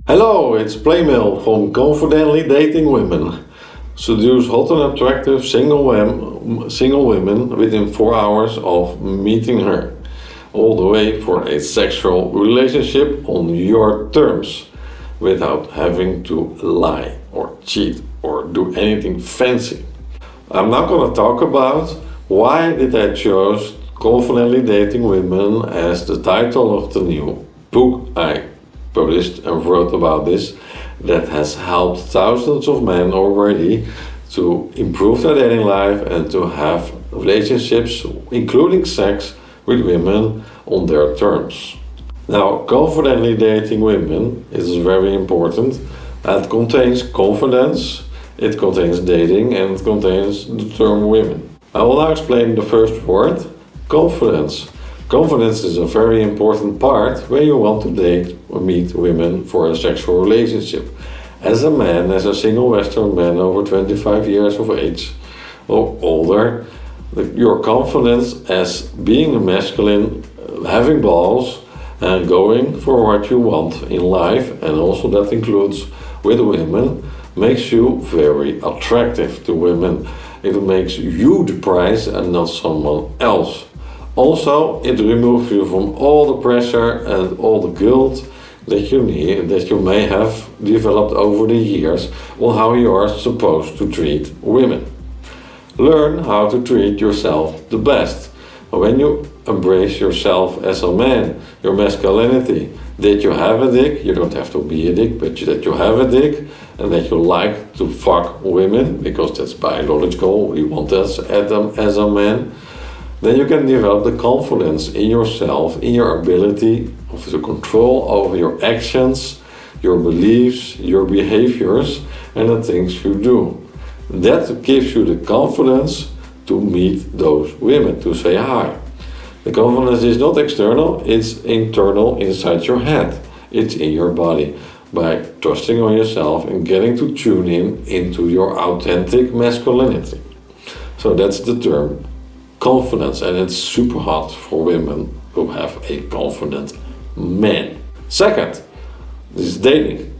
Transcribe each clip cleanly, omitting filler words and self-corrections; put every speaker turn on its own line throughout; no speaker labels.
Hello, it's PlayMale from Confidently Dating Women. Seduce hot and attractive single women within 4 hours of meeting her. All the way for a sexual relationship on your terms, without having to lie or cheat or do anything fancy. I'm now going to talk about why did I choose Confidently Dating Women as the title of the new book I published and wrote about this, that has helped thousands of men already to improve their dating life and to have relationships, including sex, with women on their terms. Now, confidently dating women is very important. It contains confidence, it contains dating, and it contains the term women. I will now explain the first word, confidence. Confidence is a very important part when you want to date or meet women for a sexual relationship. As a man, as a single Western man over 25 years of age or older, your confidence as being a masculine, having balls, and going for what you want in life, and also that includes with women, makes you very attractive to women. It makes you the prize and not someone else. Also, it removes you from all the pressure and all the guilt that you may have developed over the years on how you are supposed to treat women. Learn how to treat yourself the best. When you embrace yourself as a man, your masculinity, that you have a dick, you don't have to be a dick, but that you have a dick, and that you like to fuck women, because that's biological, we want us at them as a man, then you can develop the confidence in yourself, in your ability to control over your actions, your beliefs, your behaviors, and the things you do. That gives you the confidence to meet those women, to say hi. The confidence is not external, it's internal inside your head. It's in your body. By trusting on yourself and getting to tune in into your authentic masculinity. So that's the term confidence, and it's super hot for women who have a confident man. Second, this is dating.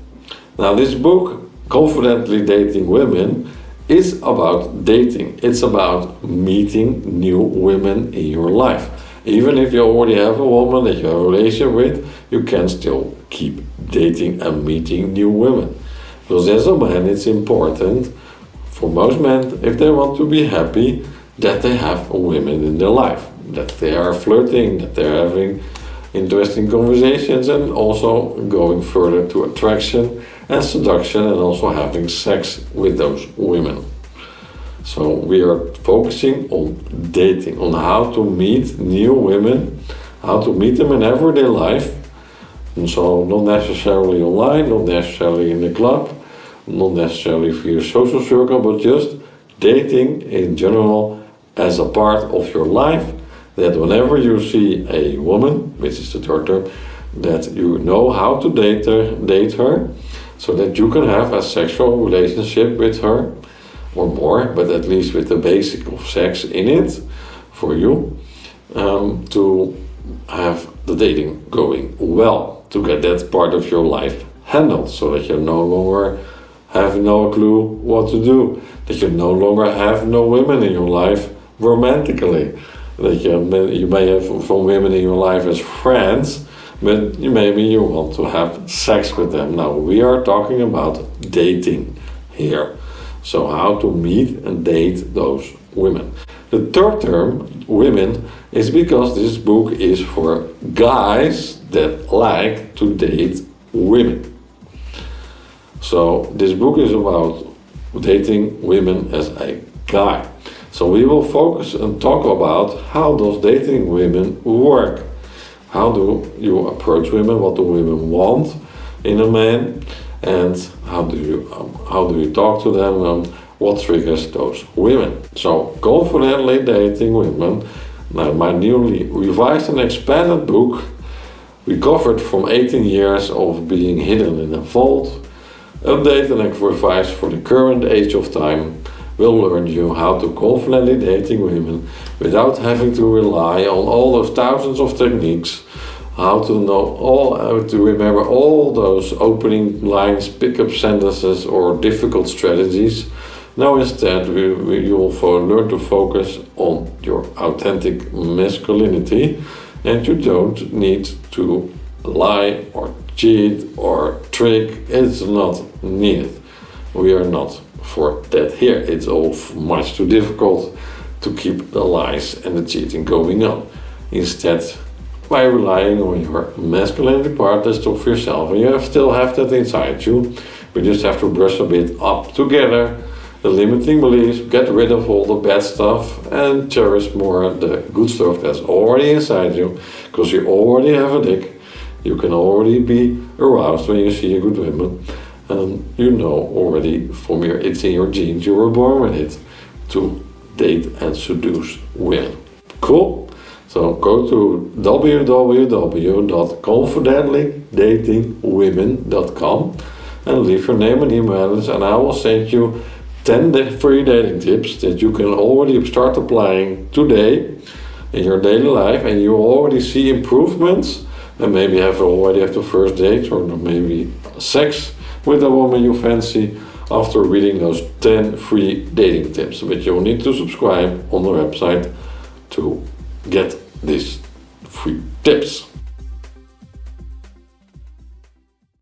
Now, this book, Confidently Dating Women, is about dating. It's about meeting new women in your life. Even if you already have a woman that you have a relationship with, you can still keep dating and meeting new women. Because as a man, it's important for most men, if they want to be happy, that they have women in their life, that they are flirting, that they're having interesting conversations, and also going further to attraction and seduction, and also having sex with those women. So we are focusing on dating, on how to meet new women, how to meet them in everyday life, and so not necessarily online, not necessarily in the club, not necessarily for your social circle, but just dating in general as a part of your life, that whenever you see a woman, which is the third term, that you know how to date her, so that you can have a sexual relationship with her, or more, but at least with the basic of sex in it, for you, to have the dating going well, to get that part of your life handled, so that you no longer have no clue what to do, that you no longer have no women in your life romantically, that you may have some women in your life as friends, but maybe you want to have sex with them. Now, we are talking about dating here. So how to meet and date those women. The third term, women, is because this book is for guys that like to date women. So this book is about dating women as a guy. So we will focus and talk about how does dating women work. How do you approach women? What do women want in a man? And how do you talk to them? What triggers those women? So, confidently dating women. Now, my newly revised and expanded book, recovered from 18 years of being hidden in a vault, updated and revised for the current age of time, will learn you how to confidently dating women without having to rely on all those thousands of techniques, how to remember all those opening lines, pickup sentences, or difficult strategies. Now instead, you will learn to focus on your authentic masculinity, and you don't need to lie or cheat or trick. It's not needed. We are not for that here. It's all much too difficult to keep the lies and the cheating going on. Instead, by relying on your masculinity part of yourself, and you still have that inside you, we just have to brush a bit up together the limiting beliefs, get rid of all the bad stuff, and cherish more the good stuff that's already inside you, because you already have a dick. You can already be aroused when you see a good woman, and you know already it's in your genes, you were born with it, to date and seduce women. Cool? So go to www.confidentlydatingwomen.com and leave your name and email address, and I will send you 10 free dating tips that you can already start applying today in your daily life, and you already see improvements, and maybe already have the first date or maybe sex with a woman you fancy after reading those 10 free dating tips. But you'll need to subscribe on the website to get these free tips.